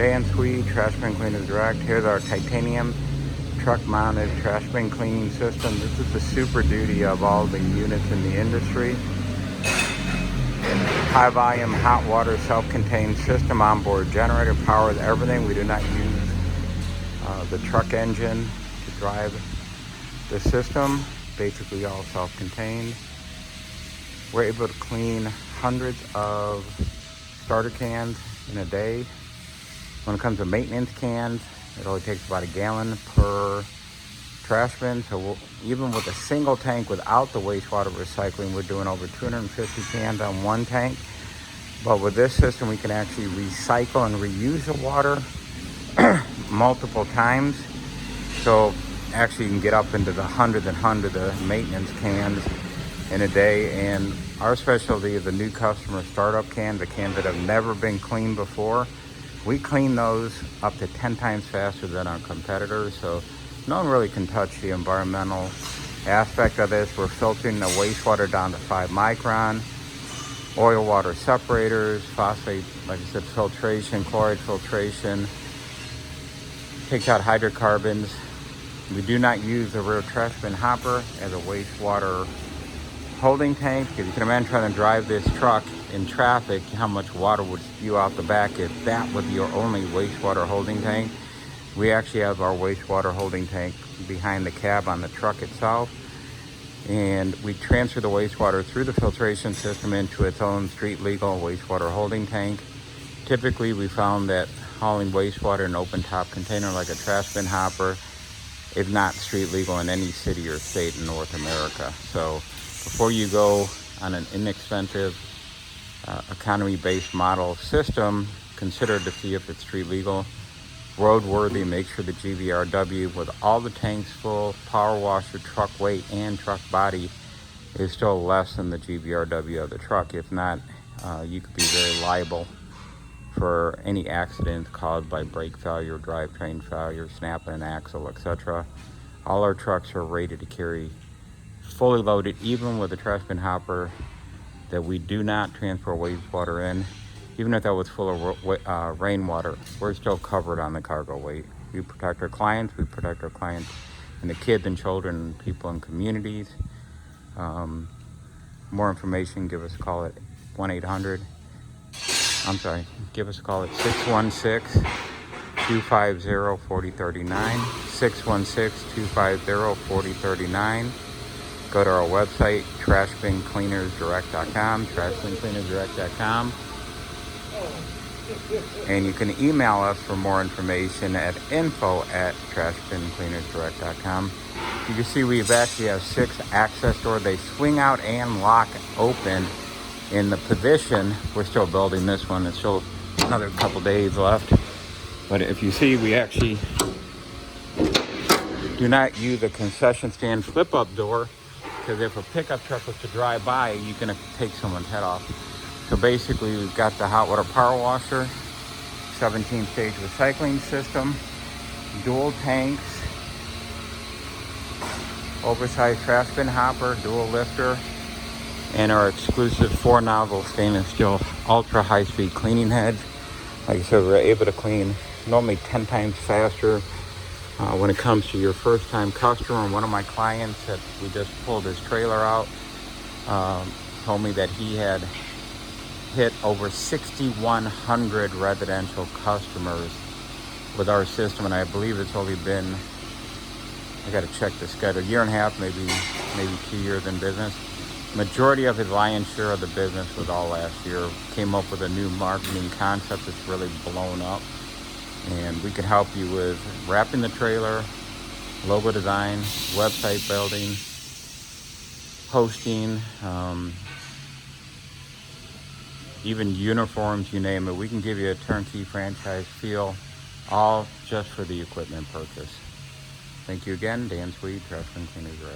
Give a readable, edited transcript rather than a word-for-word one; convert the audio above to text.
Dan Sweet, Trash Bin Cleaners Direct. Here's our titanium truck-mounted trash bin cleaning system. This is the super duty of all the units in the industry. High volume hot water self-contained system, onboard generator, powers everything. We do not use the truck engine to drive the system. Basically all self-contained. We're able to clean hundreds of starter cans in a day. When it comes to maintenance cans, it only takes about a gallon per trash bin. So even with a single tank without the wastewater recycling, we're doing over 250 cans on one tank. But with this system, we can actually recycle and reuse the water multiple times. So actually you can get up into the hundreds and hundreds of maintenance cans in a day. And our specialty is the new customer startup cans, the cans that have never been cleaned before. We clean those up to 10 times faster than our competitors, so no one really can touch the environmental aspect of this. We're filtering the wastewater down to 5 micron, oil water separators, phosphate, like I said, filtration, chloride filtration, takes out hydrocarbons. We do not use the rear trash bin hopper as a wastewater holding tank. If you can imagine trying to drive this truck in traffic, how much water would spew out the back if that would be your only wastewater holding tank. We actually have our wastewater holding tank behind the cab on the truck itself, and we transfer the wastewater through the filtration system into its own street legal wastewater holding tank. Typically we found that hauling wastewater in an open top container like a trash bin hopper is not street legal in any city or state in North America. So before you go on an inexpensive economy-based model system, consider to see if it's street legal, roadworthy. Make sure the GVRW with all the tanks full, power washer, truck weight, and truck body is still less than the GVRW of the truck. If not, you could be very liable for any accidents caused by brake failure, drivetrain failure, snapping an axle, etc. All our trucks are rated to carry fully loaded, even with a trash bin hopper that we do not transfer wastewater in. Even if that was full of rainwater, we're still covered on the cargo weight. We protect our clients, and the kids and children and people in communities. More information, give us a call at 616-250-4039, 616-250-4039. Go to our website, trashbincleanersdirect.com, trashbincleanersdirect.com. And you can email us for more information at info@trashbincleanersdirect.com. You can see we've actually have 6 access doors. They swing out and lock open in the position. We're still building this one. It's still another couple days left. But if you see, we actually do not use a concession stand flip-up door, because if a pickup truck was to drive by, you're going to take someone's head off. So basically, we've got the hot water power washer, 17-stage recycling system, dual tanks, oversized trash bin hopper, dual lifter, and our exclusive 4-nozzle stainless steel ultra high-speed cleaning heads. Like I said, we're able to clean normally 10 times faster. When it comes to your first-time customer, one of my clients that we just pulled his trailer out told me that he had hit over 6,100 residential customers with our system, and I believe it's only been, I got to check the schedule, a year and a half, maybe 2 years in business. Majority of his lion's share of the business was all last year. Came up with a new marketing concept that's really blown up. And we can help you with wrapping the trailer, logo design, website building, hosting, even uniforms, you name it. We can give you a turnkey franchise feel, all just for the equipment purchase. Thank you again, Dan Sweet, Trash Bin Cleaners Direct.